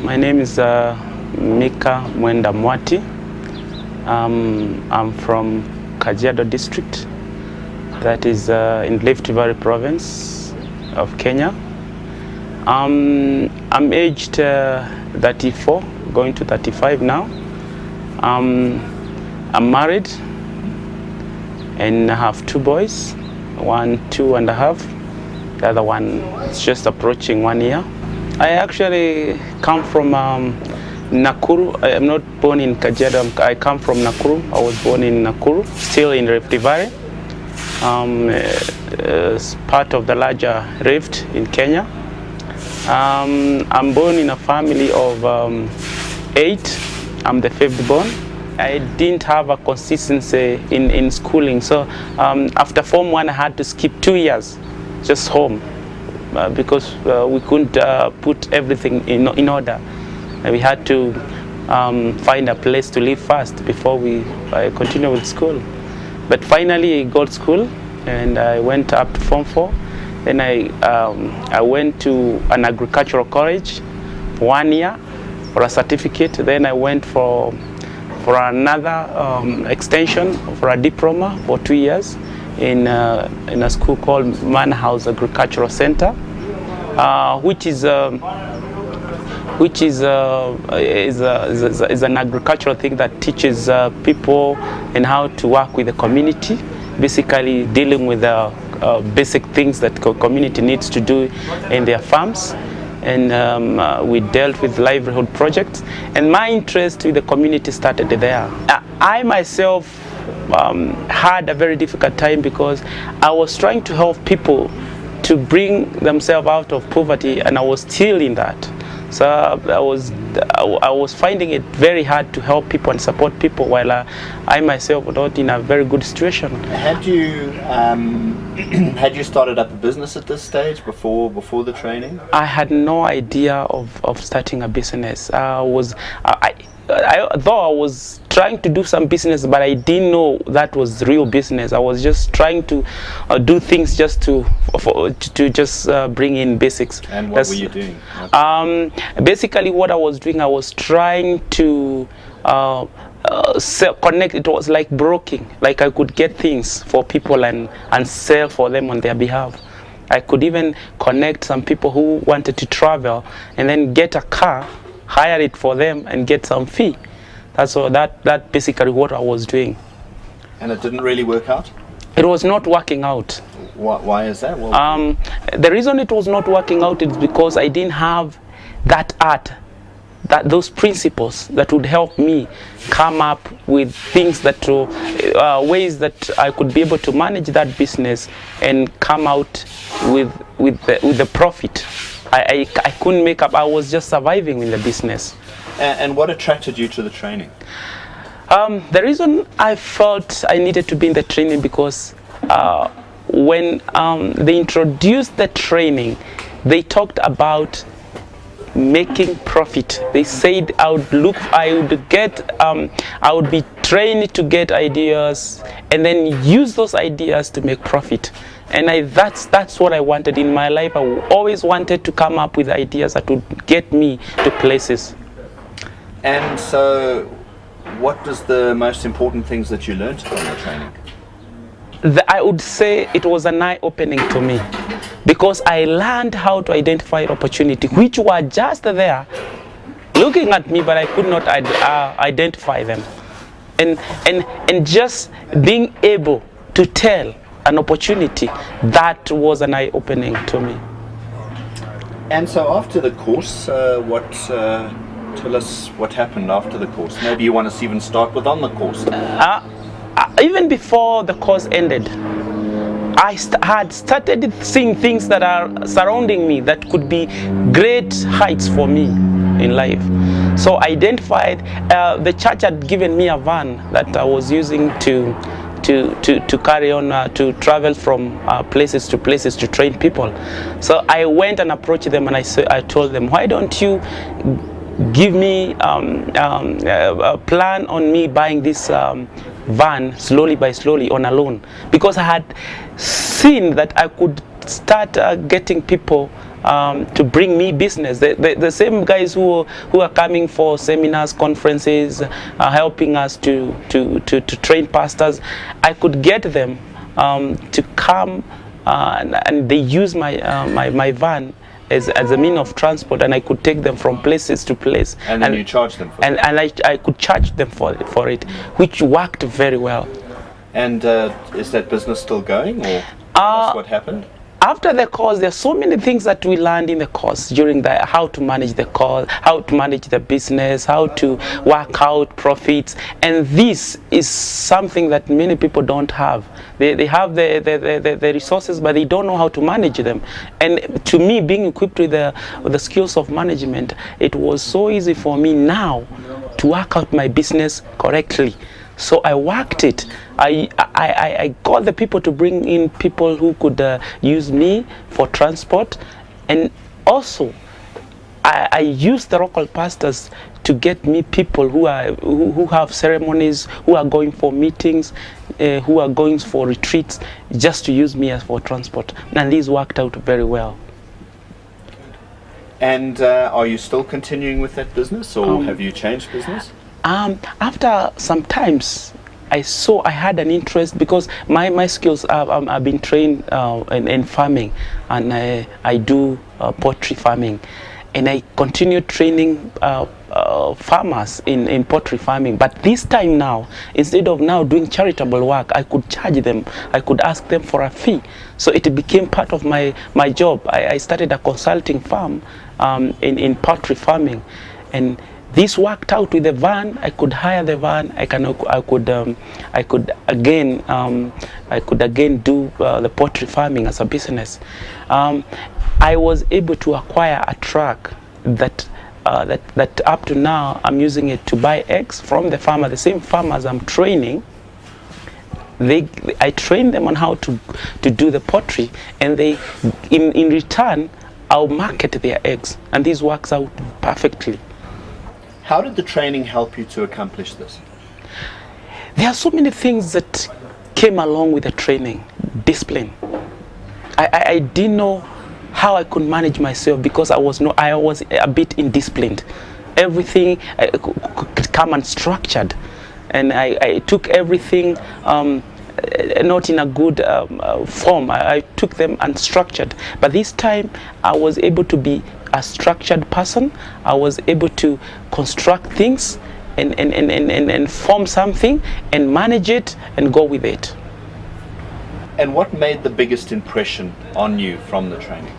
My name is Micah Mwenda Mwati. I'm from Kajiado district, that is in Rift Valley province of Kenya. I'm aged 34, going to 35 now. I'm married and I have 2 boys, one 2.5, the other one is just approaching 1 year. I actually come from Nakuru. I am not born in Kajiado. I come from Nakuru. I was born in Nakuru, still in Rift Valley. It's part of the larger rift in Kenya. I'm born in a family of 8. I'm the 5th born. I didn't have a consistency in schooling, so after Form 1 I had to skip 2 years just home because we couldn't put everything in order. We had to find a place to live first before we continue with school. But finally I got school and I went up to Form 4. Then I went to an agricultural college for 1 year for a certificate. Then I went for another extension for a diploma for 2 years in a school called Manhouse Agricultural Center, which is an agricultural thing that teaches people and how to work with the community, basically dealing with the basic things that community needs to do in their farms. And we dealt with livelihood projects, and my interest with the community started there. I myself had a very difficult time because I was trying to help people to bring themselves out of poverty, and I was still in that. So I was finding it very hard to help people and support people while I myself was not in a very good situation. Had you started up a business at this stage before the training? I had no idea of starting a business. Though I was trying to do some business, but I didn't know that was real business. I was just trying to do things just to bring in basics. And what were you doing? Basically, what I was doing, I was trying to connect. It was like broking. Like I could get things for people and sell for them on their behalf. I could even connect some people who wanted to travel and then get a car, hire it for them and get some fee. That's all. That basically what I was doing. And it didn't really work out? It was not working out. Why is that? The reason it was not working out is because I didn't have that art, those principles that would help me come up with things that ways that I could be able to manage that business and come out with the profit. I couldn't make up. I was just surviving in the business. And what attracted you to the training? The reason I felt I needed to be in the training because when they introduced the training, they talked about making profit. They said I would be trained to get ideas and then use those ideas to make profit. And that's what I wanted in my life. I always wanted to come up with ideas that would get me to places. And so, what was the most important things that you learned from the training? I would say it was an eye-opening to me because I learned how to identify opportunity which were just there looking at me, but I could not identify them. And just being able to tell an opportunity, that was an eye-opening to me. And so after the course, tell us what happened after the course. Maybe you want to even start with on the course. Even before the course ended, I had started seeing things that are surrounding me that could be great heights for me in life. So I identified, the church had given me a van that I was using to carry on, to travel from places to places to train people. So I went and approached them and I told them, why don't you give me a plan on me buying this van slowly by slowly on a loan, because I had seen that I could start getting people to bring me business. The same guys who are coming for seminars, conferences, helping us to train pastors, I could get them to come and they use my van as a mean of transport, and I could take them from places to place. And then you charge them for it? And I could charge them for it, which worked very well. And is that business still going, or that's what happened? After the course, there are so many things that we learned in the course during how to manage the course, how to manage the business, how to work out profits. And this is something that many people don't have. They have the resources, but they don't know how to manage them. And to me, being equipped with the skills of management, it was so easy for me now to work out my business correctly. So I worked it. I got the people to bring in people who could use me for transport, and also I used the local pastors to get me people who have ceremonies, who are going for meetings, who are going for retreats, just to use me as for transport. And this worked out very well. And are you still continuing with that business, or have you changed business? After some times, I had an interest, because my skills I've been trained in farming, and I do poultry farming, and I continued training farmers in poultry farming. But this time now, instead of now doing charitable work, I could charge them. I could ask them for a fee. So it became part of my job. I started a consulting firm in poultry farming, and this worked out with the van. I could hire the van. I could again do the poultry farming as a business. I was able to acquire a truck that up to now I'm using it to buy eggs from the farmer, the same farmers I'm training. I train them on how to do the poultry, and in return I'll market their eggs, and this works out perfectly. How did the training help you to accomplish this? There are so many things that came along with the training. Discipline. I didn't know how I could manage myself, because I was a bit indisciplined. Everything could come unstructured, and I took everything not in a good form. I took them unstructured. But this time I was able to be a structured person. I was able to construct things and form something and manage it and go with it. And what made the biggest impression on you from the training?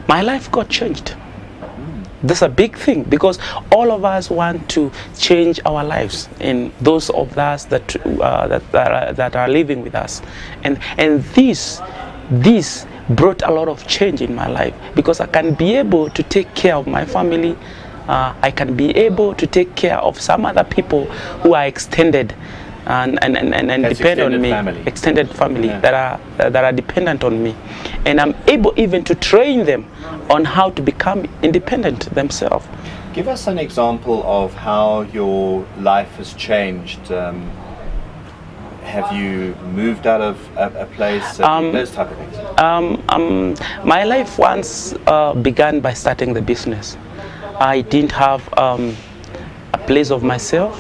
My life got changed. That's a big thing, because all of us want to change our lives, and those of us that are living with us, and this brought a lot of change in my life, because I can be able to take care of my family. I can be able to take care of some other people who are extended and depend on me. Extended family, yeah, that are dependent on me, and I'm able even to train them on how to become independent themselves. Give us an example of how your life has changed. Have you moved out of a place? Those type of things. My life once began by starting the business. I didn't have a place of myself.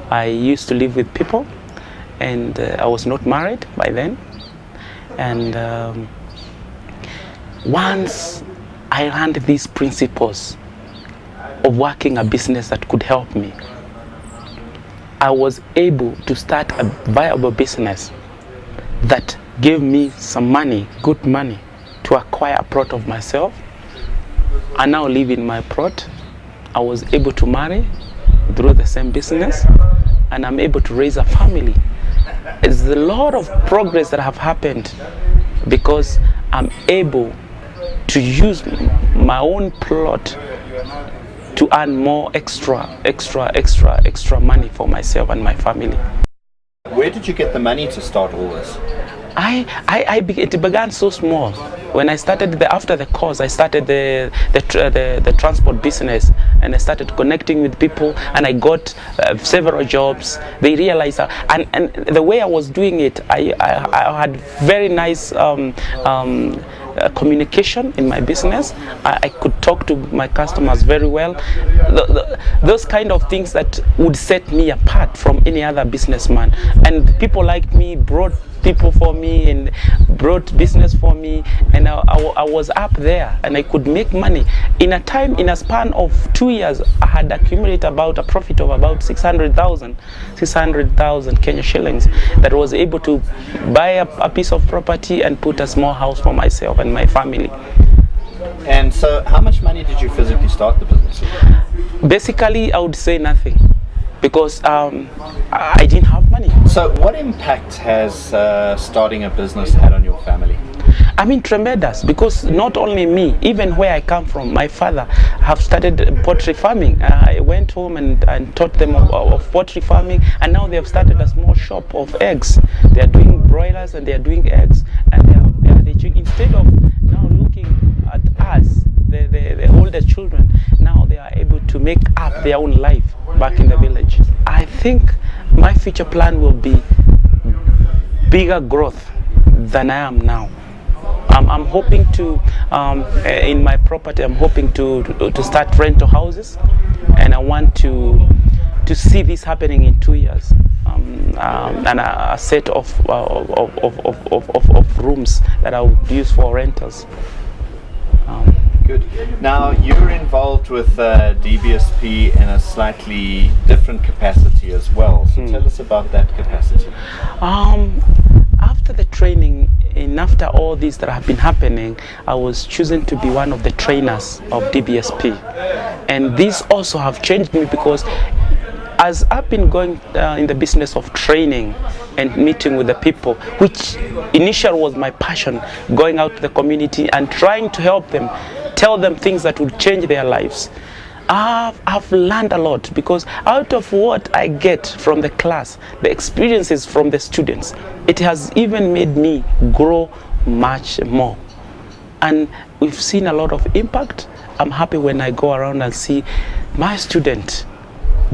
I used to live with people, and I was not married by then. And once I learned these principles of working a business that could help me, I was able to start a viable business that gave me some money, good money, to acquire a plot of myself. I now live in my plot. I was able to marry through the same business, and I'm able to raise a family. It's a lot of progress that have happened because I'm able to use my own plot to earn more extra money for myself and my family. Where did you get the money to start all this? It began so small. When I started after the course, I started the transport business, and I started connecting with people, and I got several jobs. They realized, and the way I was doing it, I had very nice communication in my business. I could talk to my customers very well. Those kind of things that would set me apart from any other businessman. And people like me brought people for me and brought business for me, and I was up there and I could make money. In a span of 2 years, I had accumulated about a profit of about 600,000 Kenya shillings that was able to buy a piece of property and put a small house for myself and my family. And so how much money did you physically start the business with? Basically, I would say nothing, because I didn't have money. So what impact has starting a business had on your family? I mean, tremendous, because not only me, even where I come from, my father have started poultry farming. I went home and taught them of poultry farming, and now they have started a small shop of eggs. They are doing broilers and they are doing eggs, and instead of now looking at us, the older children, now they are able to make up their own life back in the village. I think my future plan will be bigger growth than I am now. I'm hoping to, in my property, I'm hoping to start rental houses, and I want to see this happening in 2 years. And a set of rooms that I would use for rentals. Good. Now, you're involved with DBSP in a slightly different capacity as well. So tell us about that capacity. After the training and after all this that have been happening, I was chosen to be one of the trainers of DBSP. And this also have changed me, because as I've been going in the business of training and meeting with the people, which initially was my passion, going out to the community and trying to help them, tell them things that would change their lives. I've learned a lot, because out of what I get from the class, the experiences from the students, it has even made me grow much more. And we've seen a lot of impact. I'm happy when I go around and see my student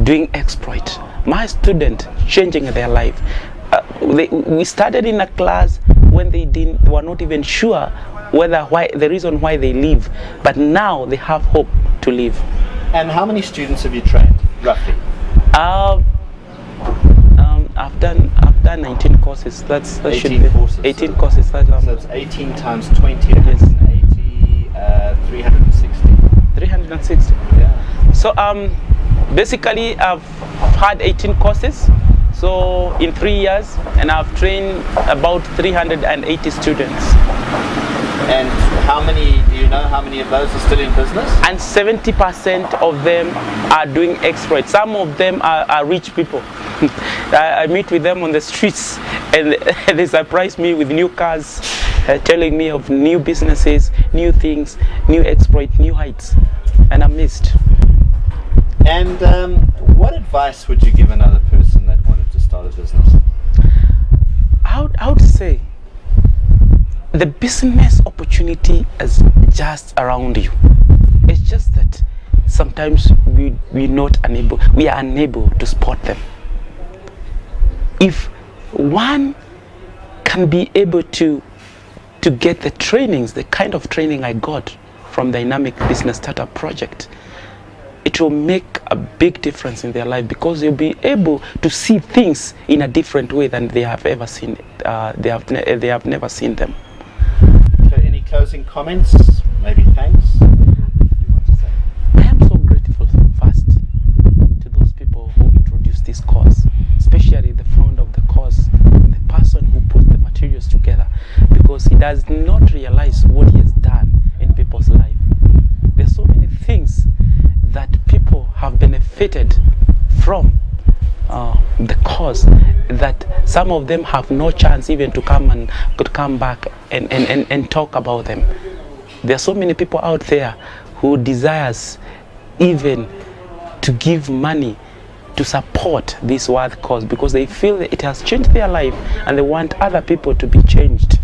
doing exploit, my student changing their life. We started in a class when they were not even sure the reason why they leave, but now they have hope to live. And how many students have you trained, roughly? I've done 19 courses. That 18 should be courses. 18 courses. So it's 18 times 20, yes. 80, 360. 360. Yeah. So basically, I've had 18 courses. So in 3 years, and I've trained about 380 students. And how many of those are still in business? And 70% of them are doing exploits. Some of them are rich people. I meet with them on the streets, and they surprise me with new cars, telling me of new businesses, new things, new exploits, new heights, and I'm amazed. And what advice would you give another person that wanted to start a business? I would say the business opportunity is just around you. It's just that sometimes we are unable to spot them. If one can be able to get the trainings, the kind of training I got from Dynamic Business Startup Project, it will make a big difference in their life, because they'll be able to see things in a different way than they have ever seen it. They have never seen them. So any closing comments? Maybe thanks? What you want to say? I am so grateful first to those people who introduced this course, especially the founder of the course, the person who put the materials together, because he does not realize what he has done in people's life. There's so many things that people have benefited from the course, that some of them have no chance even to come back and talk about them. There are so many people out there who desires even to give money to support this world cause, because they feel that it has changed their life and they want other people to be changed.